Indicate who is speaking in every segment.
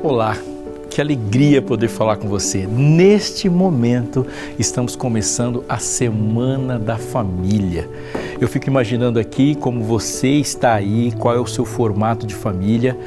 Speaker 1: Olá, que alegria poder falar com você. Neste momento, estamos começando a Semana da Família. Eu fico imaginando aqui como você está aí, qual é o seu formato de família,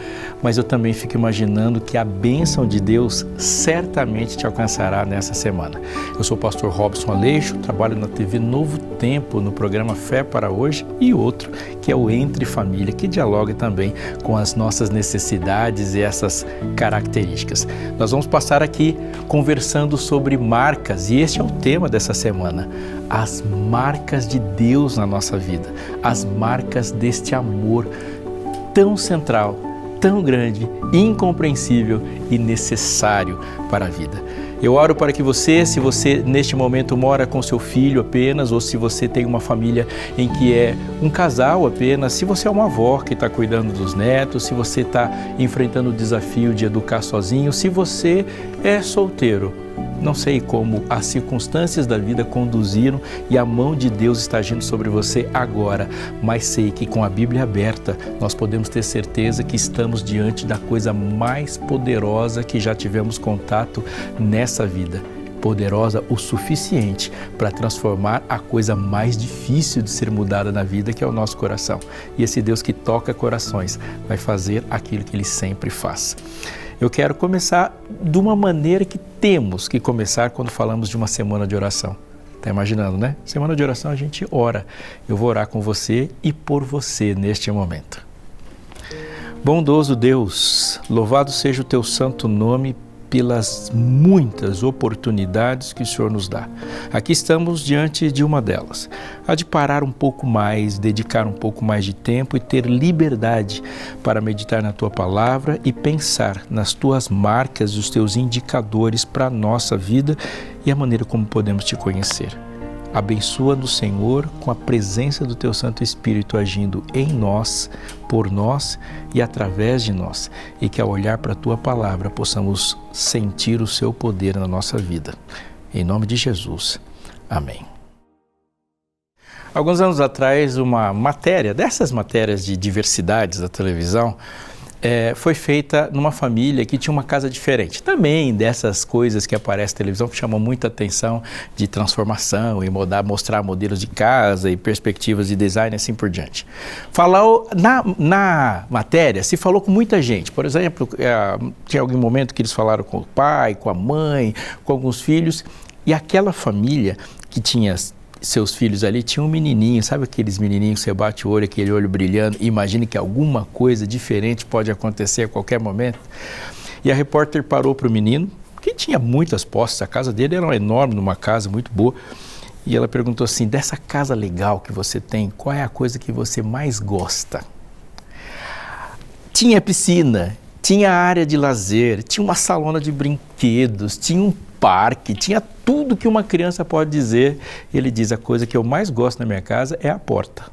Speaker 1: mas eu também fico imaginando que a bênção de Deus certamente te alcançará nessa semana. Eu sou o pastor Robson Aleixo, trabalho na TV Novo Tempo, no programa Fé para Hoje, e outro, que é o Entre Família, que dialoga também com as nossas necessidades e essas características. Nós vamos passar aqui conversando sobre marcas, e este é o tema dessa semana: as marcas de Deus na nossa vida, as marcas deste amor tão central, tão grande, incompreensível e necessário para a vida. Eu oro para que você, se você neste momento mora com seu filho apenas, ou se você tem uma família em que é um casal apenas, se você é uma avó que está cuidando dos netos, se você está enfrentando o desafio de educar sozinho, se você é solteiro, não sei como as circunstâncias da vida conduziram e a mão de Deus está agindo sobre você agora, mas sei que com a Bíblia aberta nós podemos ter certeza que estamos diante da coisa mais poderosa que já tivemos contato nessa vida. Poderosa o suficiente para transformar a coisa mais difícil de ser mudada na vida, que é o nosso coração. E esse Deus que toca corações vai fazer aquilo que Ele sempre faz. Eu quero começar de uma maneira que temos que começar quando falamos de uma semana de oração. Está imaginando, né? Semana de oração a gente ora. Eu vou orar com você e por você neste momento. Bondoso Deus, louvado seja o Teu santo nome pelas muitas oportunidades que o Senhor nos dá. Aqui estamos diante de uma delas, a de parar um pouco mais, dedicar um pouco mais de tempo e ter liberdade para meditar na Tua Palavra e pensar nas Tuas marcas e os Teus indicadores para a nossa vida e a maneira como podemos Te conhecer. Abençoa-nos, Senhor, com a presença do Teu Santo Espírito agindo em nós, por nós e através de nós, e que ao olhar para a Tua Palavra possamos sentir o Seu poder na nossa vida. Em nome de Jesus. Amém. Alguns anos atrás, uma matéria, dessas matérias de diversidades da televisão, foi feita numa família que tinha uma casa diferente. Também dessas coisas que aparecem na televisão que chamam muita atenção de transformação e mostrar modelos de casa e perspectivas de design e assim por diante. Na matéria se falou com muita gente. Por exemplo, tinha algum momento que eles falaram com o pai, com a mãe, com alguns filhos, e aquela família que tinha seus filhos ali, tinha um menininho, sabe aqueles menininhos que você bate o olho, aquele olho brilhando, e imagine que alguma coisa diferente pode acontecer a qualquer momento. E a repórter parou para o menino, que tinha muitas posses, a casa dele era enorme, numa casa muito boa, e ela perguntou assim: dessa casa legal que você tem, qual é a coisa que você mais gosta? Tinha piscina, tinha área de lazer, tinha uma salona de brinquedos, tinha um parque, tinha tudo que uma criança pode dizer. Ele diz: a coisa que eu mais gosto na minha casa é a porta.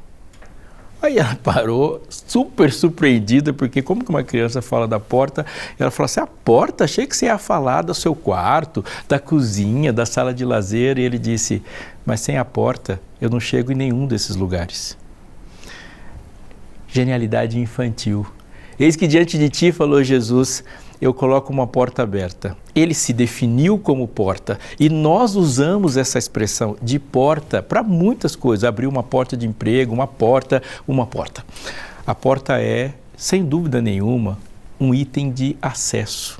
Speaker 1: Aí ela parou, super surpreendida, porque como que uma criança fala da porta? Ela falou assim: a porta? Achei que você ia falar do seu quarto, da cozinha, da sala de lazer. E ele disse: mas sem a porta eu não chego em nenhum desses lugares. Genialidade infantil. Eis que diante de ti, falou Jesus, eu coloco uma porta aberta. Ele se definiu como porta e nós usamos essa expressão de porta para muitas coisas. Abrir uma porta de emprego, uma porta. A porta é sem dúvida nenhuma, um item de acesso.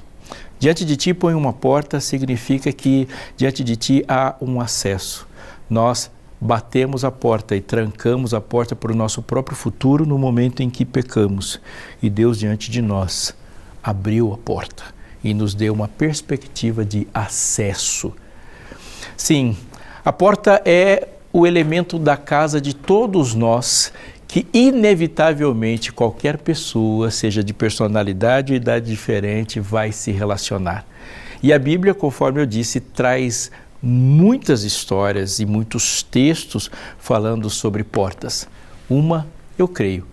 Speaker 1: Diante de ti põe uma porta, significa que diante de ti há um acesso. Nós batemos a porta e trancamos a porta para o nosso próprio futuro no momento em que pecamos. E Deus, diante de nós, abriu a porta e nos deu uma perspectiva de acesso. Sim, a porta é o elemento da casa de todos nós, que inevitavelmente qualquer pessoa, seja de personalidade ou idade diferente, vai se relacionar. E a Bíblia, conforme eu disse, traz muitas histórias e muitos textos falando sobre portas. Uma, eu creio,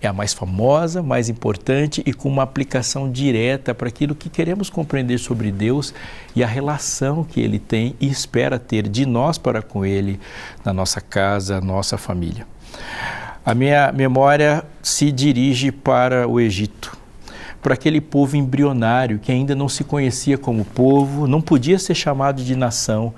Speaker 1: é a mais famosa, mais importante e com uma aplicação direta para aquilo que queremos compreender sobre Deus e a relação que Ele tem e espera ter de nós para com Ele, na nossa casa, nossa família. A minha memória se dirige para o Egito, para aquele povo embrionário que ainda não se conhecia como povo, não podia ser chamado de nação.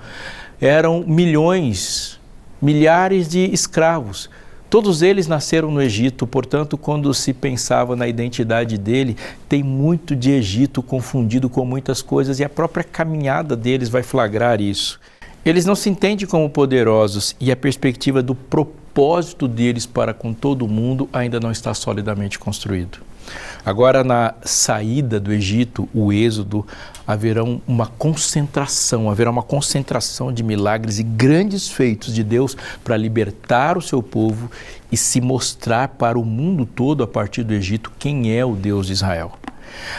Speaker 1: Eram milhões, milhares de escravos. Todos eles nasceram no Egito, portanto, quando se pensava na identidade dele, tem muito de Egito confundido com muitas coisas e a própria caminhada deles vai flagrar isso. Eles não se entendem como poderosos e a perspectiva do propósito deles para com todo mundo ainda não está solidamente construído. Agora, na saída do Egito, o êxodo, haverá uma concentração de milagres e grandes feitos de Deus para libertar o seu povo e se mostrar para o mundo todo a partir do Egito quem é o Deus de Israel.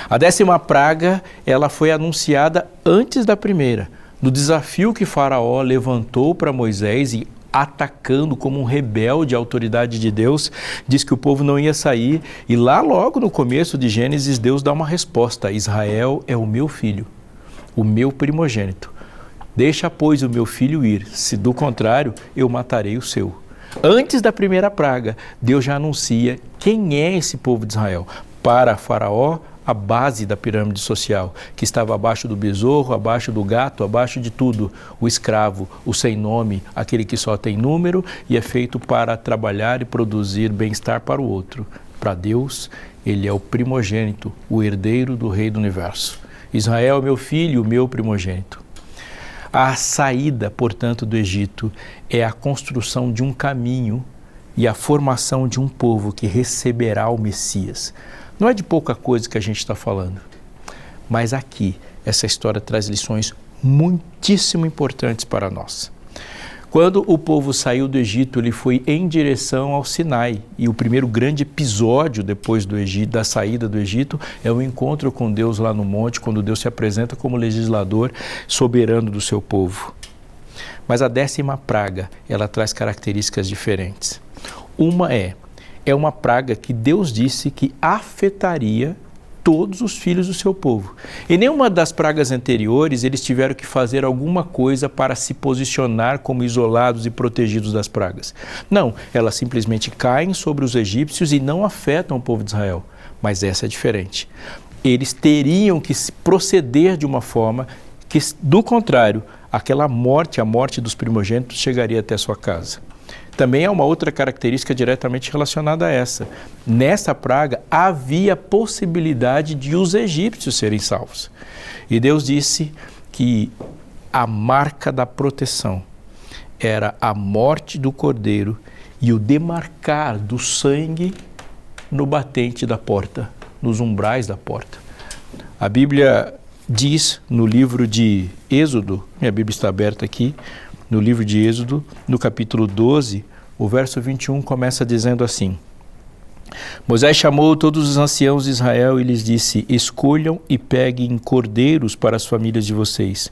Speaker 1: A 10ª praga, ela foi anunciada antes da primeira, no desafio que Faraó levantou para Moisés e atacando como um rebelde a autoridade de Deus, diz que o povo não ia sair e lá logo no começo de Gênesis Deus dá uma resposta: Israel é o meu filho, o meu primogênito. Deixa, pois, o meu filho ir, se do contrário eu matarei o seu. Antes da primeira praga, Deus já anuncia quem é esse povo de Israel. Para Faraó, a base da pirâmide social, que estava abaixo do besouro, abaixo do gato, abaixo de tudo, o escravo, o sem nome, aquele que só tem número e é feito para trabalhar e produzir bem-estar para o outro. Para Deus, ele é o primogênito, o herdeiro do Rei do Universo. Israel é meu filho, o meu primogênito. A saída, portanto, do Egito é a construção de um caminho e a formação de um povo que receberá o Messias. Não é de pouca coisa que a gente está falando, mas aqui essa história traz lições muitíssimo importantes para nós. Quando o povo saiu do Egito, ele foi em direção ao Sinai. E o primeiro grande episódio depois do Egito, da saída do Egito, é o encontro com Deus lá no monte, quando Deus se apresenta como legislador soberano do seu povo. Mas a 10ª praga, ela traz características diferentes. Uma é uma praga que Deus disse que afetaria todos os filhos do seu povo. Em nenhuma das pragas anteriores eles tiveram que fazer alguma coisa para se posicionar como isolados e protegidos das pragas. Não, elas simplesmente caem sobre os egípcios e não afetam o povo de Israel. Mas essa é diferente. Eles teriam que proceder de uma forma que, do contrário, aquela morte, a morte dos primogênitos, chegaria até sua casa. Também há uma outra característica diretamente relacionada a essa. Nessa praga havia possibilidade de os egípcios serem salvos. E Deus disse que a marca da proteção era a morte do cordeiro e o demarcar do sangue no batente da porta, nos umbrais da porta. A Bíblia diz no livro de Êxodo, minha Bíblia está aberta aqui, no livro de Êxodo, no capítulo 12, o verso 21 começa dizendo assim: Moisés chamou todos os anciãos de Israel e lhes disse: escolham e peguem cordeiros para as famílias de vocês.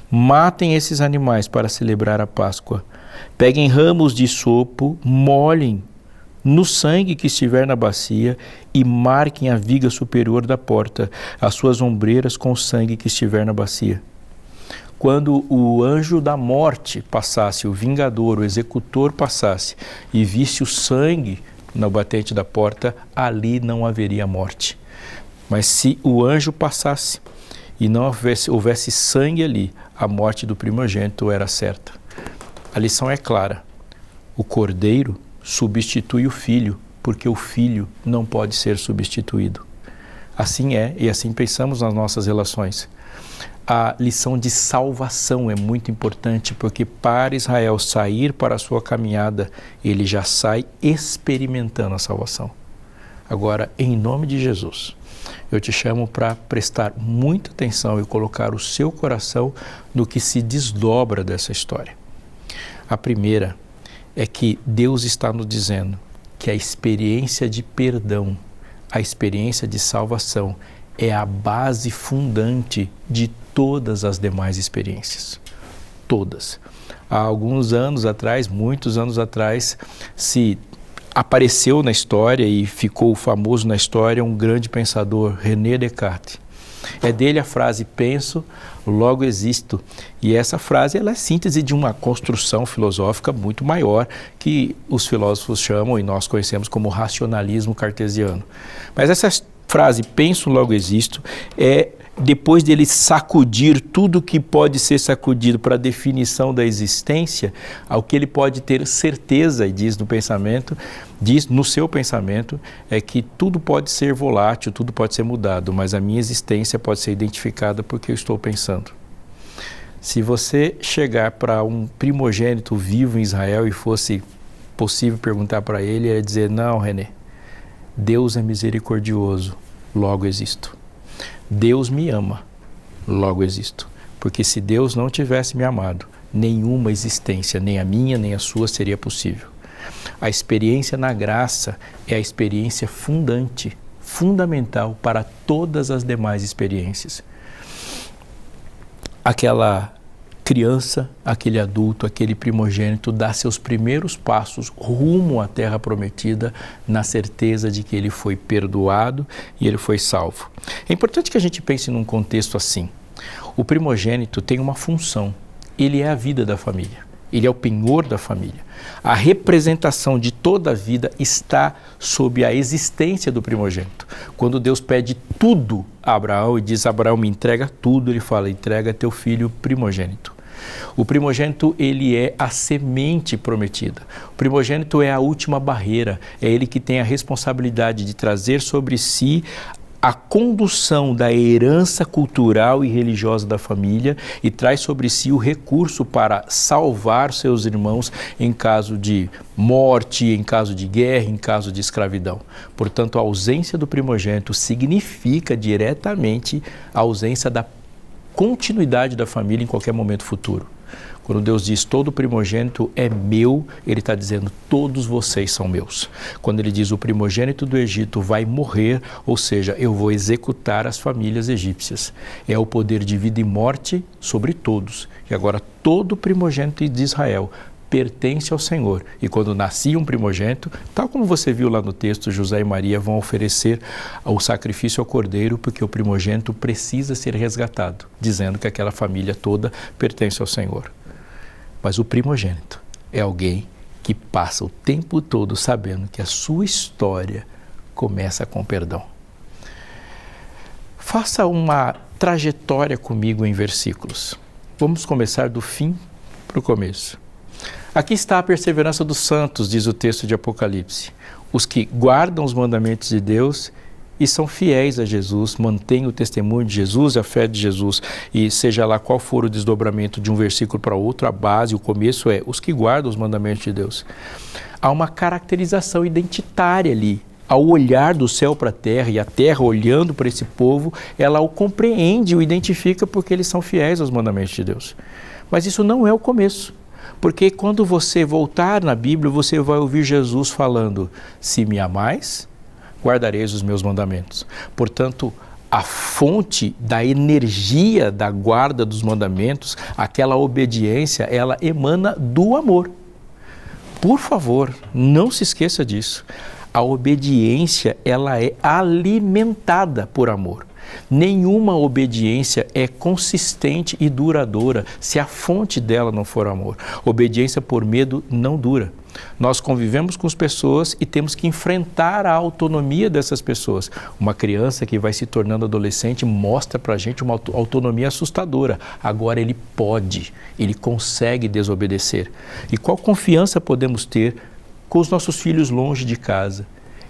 Speaker 1: Matem esses animais para celebrar a Páscoa. Peguem ramos de sopo, molhem no sangue que estiver na bacia e marquem a viga superior da porta, as suas ombreiras com o sangue que estiver na bacia. Quando o anjo da morte passasse, o vingador, o executor passasse e visse o sangue no batente da porta, ali não haveria morte. Mas se o anjo passasse e não houvesse sangue ali, a morte do primogênito era certa. A lição é clara. O cordeiro substitui o filho, porque o filho não pode ser substituído. Assim é, e assim pensamos nas nossas relações. A lição de salvação é muito importante, porque para Israel sair para a sua caminhada, ele já sai experimentando a salvação. Agora, em nome de Jesus, eu te chamo para prestar muita atenção e colocar o seu coração no que se desdobra dessa história. A primeira é que Deus está nos dizendo que a experiência de perdão, a experiência de salvação é a base fundante de todas as demais experiências. Todas. Há alguns anos atrás, muitos anos atrás, se apareceu na história e ficou famoso na história um grande pensador, René Descartes. É dele a frase penso, logo existo. E essa frase ela é síntese de uma construção filosófica muito maior que os filósofos chamam e nós conhecemos como racionalismo cartesiano. Mas essa frase penso, logo existo é depois dele sacudir tudo que pode ser sacudido para a definição da existência, ao que ele pode ter certeza, e diz no pensamento, diz no seu pensamento, é que tudo pode ser volátil, tudo pode ser mudado, mas a minha existência pode ser identificada porque eu estou pensando. Se você chegar para um primogênito vivo em Israel e fosse possível perguntar para ele, ele ia dizer, não, René, Deus é misericordioso, logo existo. Deus me ama, logo existo. Porque se Deus não tivesse me amado, nenhuma existência, nem a minha, nem a sua, seria possível. A experiência na graça é a experiência fundante, fundamental para todas as demais experiências. Aquela criança, aquele adulto, aquele primogênito dá seus primeiros passos rumo à terra prometida na certeza de que ele foi perdoado e ele foi salvo. É importante que a gente pense num contexto assim. O primogênito tem uma função, ele é a vida da família, ele é o penhor da família. A representação de toda a vida está sob a existência do primogênito. Quando Deus pede tudo a Abraão e diz, Abraão me entrega tudo, ele fala, entrega teu filho primogênito. O primogênito, ele é a semente prometida. O primogênito é a última barreira, é ele que tem a responsabilidade de trazer sobre si a condução da herança cultural e religiosa da família e traz sobre si o recurso para salvar seus irmãos em caso de morte, em caso de guerra, em caso de escravidão. Portanto, a ausência do primogênito significa diretamente a ausência da continuidade da família em qualquer momento futuro. Quando Deus diz todo primogênito é meu, Ele está dizendo todos vocês são meus. Quando Ele diz o primogênito do Egito vai morrer, ou seja, eu vou executar as famílias egípcias. É o poder de vida e morte sobre todos. E agora todo primogênito de Israel pertence ao Senhor. E quando nascia um primogênito, tal como você viu lá no texto, José e Maria vão oferecer o sacrifício ao cordeiro, porque o primogênito precisa ser resgatado, dizendo que aquela família toda pertence ao Senhor. Mas o primogênito é alguém que passa o tempo todo sabendo que a sua história começa com perdão. Faça uma trajetória comigo em versículos. Vamos começar do fim para o começo. Aqui está a perseverança dos santos, diz o texto de Apocalipse. Os que guardam os mandamentos de Deus e são fiéis a Jesus, mantêm o testemunho de Jesus e a fé de Jesus. E seja lá qual for o desdobramento de um versículo para outro, a base, o começo é os que guardam os mandamentos de Deus. Há uma caracterização identitária ali. Ao olhar do céu para a terra e a terra olhando para esse povo, ela o compreende, o identifica porque eles são fiéis aos mandamentos de Deus. Mas isso não é o começo. Porque quando você voltar na Bíblia, você vai ouvir Jesus falando, se me amais, guardareis os meus mandamentos. Portanto, a fonte da energia da guarda dos mandamentos, aquela obediência, ela emana do amor. Por favor, não se esqueça disso. A obediência, ela é alimentada por amor. Nenhuma obediência é consistente e duradoura se a fonte dela não for amor. Obediência por medo não dura. Nós convivemos com as pessoas e temos que enfrentar a autonomia dessas pessoas. Uma criança que vai se tornando adolescente mostra pra gente uma autonomia assustadora. Agora ele pode, ele consegue desobedecer. E qual confiança podemos ter com os nossos filhos longe de casa?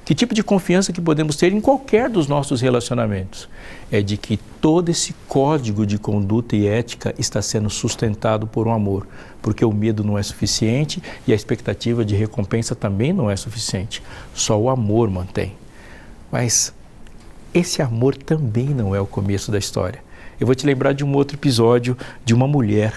Speaker 1: Que tipo de confiança que podemos ter em qualquer dos nossos relacionamentos? É de que todo esse código de conduta e ética está sendo sustentado por um amor, porque o medo não é suficiente e a expectativa de recompensa também não é suficiente. Só o amor mantém. Mas esse amor também não é o começo da história. Eu vou te lembrar de um outro episódio de uma mulher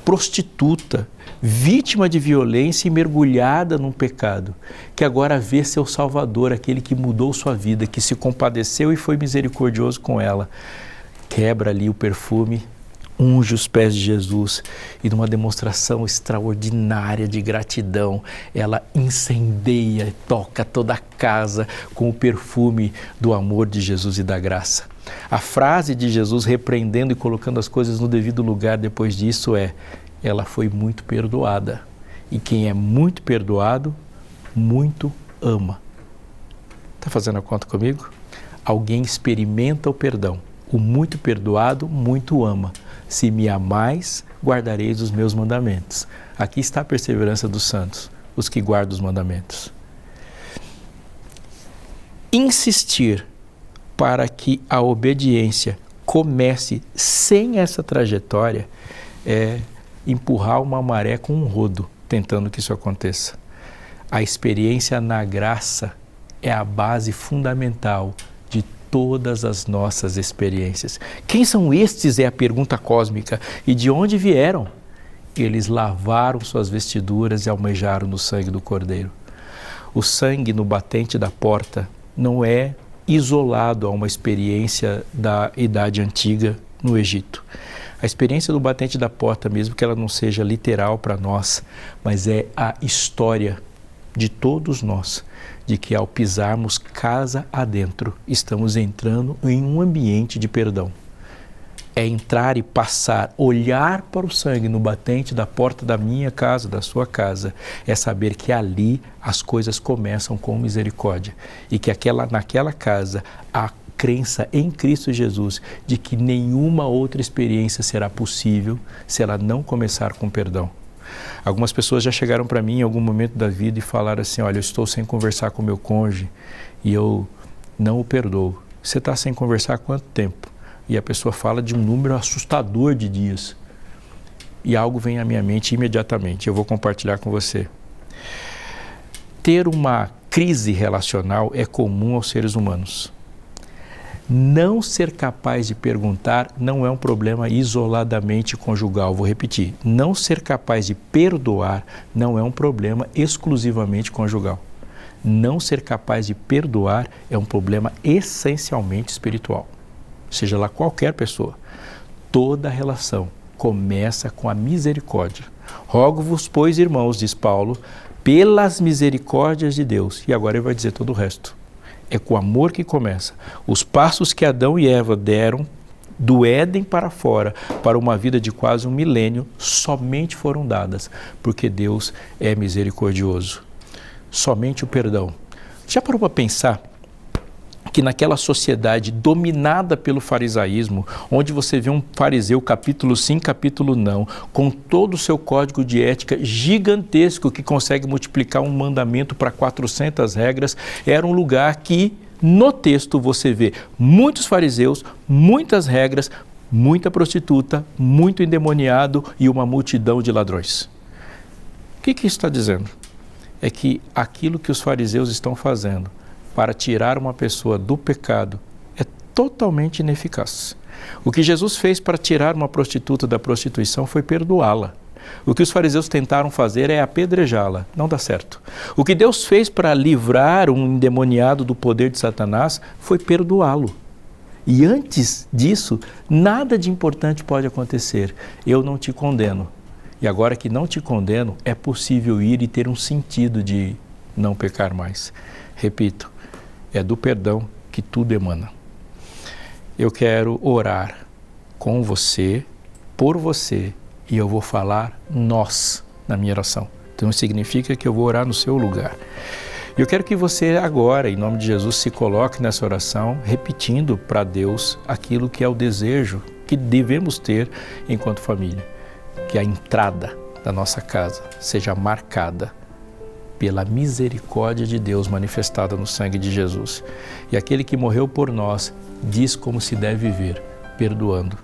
Speaker 1: prostituta, vítima de violência e mergulhada num pecado, que agora vê seu Salvador, aquele que mudou sua vida, que se compadeceu e foi misericordioso com ela. Quebra ali o perfume, unge os pés de Jesus e numa demonstração extraordinária de gratidão, ela incendeia e toca toda a casa com o perfume do amor de Jesus e da graça. A frase de Jesus repreendendo e colocando as coisas no devido lugar depois disso é: ela foi muito perdoada. E quem é muito perdoado, muito ama. Está fazendo a conta comigo? Alguém experimenta o perdão. O muito perdoado, muito ama. Se me amais, guardareis os meus mandamentos. Aqui está a perseverança dos santos, os que guardam os mandamentos. Insistir para que a obediência comece sem essa trajetória é empurrar uma maré com um rodo, tentando que isso aconteça. A experiência na graça é a base fundamental de todas as nossas experiências. Quem são estes é a pergunta cósmica. E de onde vieram? Eles lavaram suas vestiduras e almejaram no sangue do Cordeiro. O sangue no batente da porta não é isolado a uma experiência da Idade Antiga no Egito. A experiência do batente da porta, mesmo que ela não seja literal para nós, mas é a história de todos nós, de que ao pisarmos casa adentro, estamos entrando em um ambiente de perdão. É entrar e passar, olhar para o sangue no batente da porta da minha casa, da sua casa, é saber que ali as coisas começam com misericórdia e que naquela casa há crença em Cristo Jesus de que nenhuma outra experiência será possível se ela não começar com perdão. Algumas pessoas já chegaram para mim em algum momento da vida e falaram assim: olha, eu estou sem conversar com meu cônjuge e eu não o perdoo. Você está sem conversar há quanto tempo? E a pessoa fala de um número assustador de dias. E algo vem à minha mente imediatamente, eu vou compartilhar com você. Ter uma crise relacional é comum aos seres humanos. Não ser capaz de perguntar não é um problema isoladamente conjugal. Vou repetir, não ser capaz de perdoar não é um problema exclusivamente conjugal. Não ser capaz de perdoar é um problema essencialmente espiritual. Seja lá qualquer pessoa, toda relação começa com a misericórdia. Rogo-vos, pois, irmãos, diz Paulo, pelas misericórdias de Deus. E agora ele vai dizer todo o resto. É com o amor que começa. Os passos que Adão e Eva deram do Éden para fora, para uma vida de quase um milênio, somente foram dadas, porque Deus é misericordioso. Somente o perdão. Já parou para pensar que naquela sociedade dominada pelo farisaísmo, onde você vê um fariseu capítulo sim, capítulo não, com todo o seu código de ética gigantesco que consegue multiplicar um mandamento para 400 regras, era um lugar que no texto você vê muitos fariseus, muitas regras, muita prostituta, muito endemoniado e uma multidão de ladrões. O que isso está dizendo? É que aquilo que os fariseus estão fazendo para tirar uma pessoa do pecado é totalmente ineficaz. O que Jesus fez para tirar uma prostituta da prostituição foi perdoá-la. O que os fariseus tentaram fazer é apedrejá-la. Não dá certo. O que Deus fez para livrar um endemoniado do poder de Satanás foi perdoá-lo. E antes disso, nada de importante pode acontecer. Eu não te condeno. E agora que não te condeno, é possível ir e ter um sentido de não pecar mais. Repito, é do perdão que tudo emana. Eu quero orar com você, por você, e eu vou falar nós na minha oração. Então significa que eu vou orar no seu lugar. Eu quero que você agora, em nome de Jesus, se coloque nessa oração, repetindo para Deus aquilo que é o desejo que devemos ter enquanto família. Que a entrada da nossa casa seja marcada pela misericórdia de Deus manifestada no sangue de Jesus. E aquele que morreu por nós diz como se deve viver, perdoando.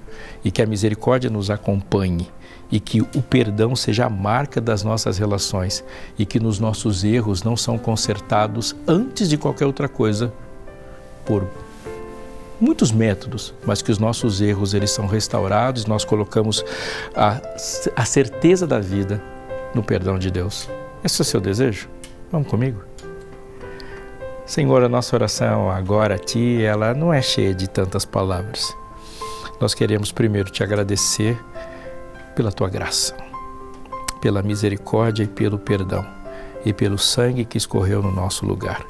Speaker 1: E que a misericórdia nos acompanhe e que o perdão seja a marca das nossas relações e que nos nossos erros não são consertados antes de qualquer outra coisa por muitos métodos, mas que os nossos erros eles são restaurados, nós colocamos a certeza da vida no perdão de Deus. Esse é o seu desejo? Vamos comigo? Senhor, a nossa oração agora a Ti, ela não é cheia de tantas palavras. Nós queremos primeiro Te agradecer pela Tua graça, pela misericórdia e pelo perdão, e pelo sangue que escorreu no nosso lugar.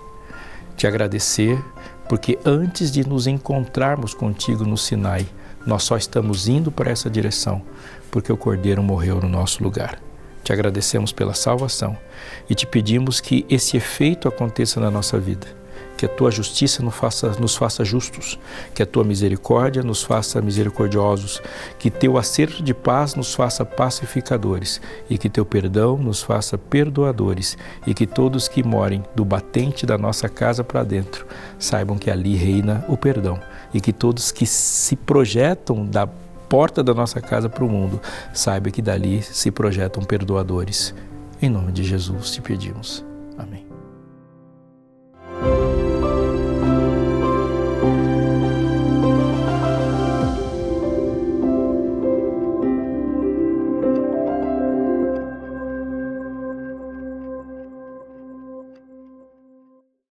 Speaker 1: Te agradecer porque antes de nos encontrarmos contigo no Sinai, nós só estamos indo para essa direção, porque o Cordeiro morreu no nosso lugar. Te agradecemos pela salvação e te pedimos que esse efeito aconteça na nossa vida, que a Tua justiça nos faça justos, que a Tua misericórdia nos faça misericordiosos, que Teu acerto de paz nos faça pacificadores e que Teu perdão nos faça perdoadores e que todos que morem do batente da nossa casa para dentro saibam que ali reina o perdão e que todos que se projetam da porta da nossa casa para o mundo saibam que dali se projetam perdoadores. Em nome de Jesus te pedimos. Amém.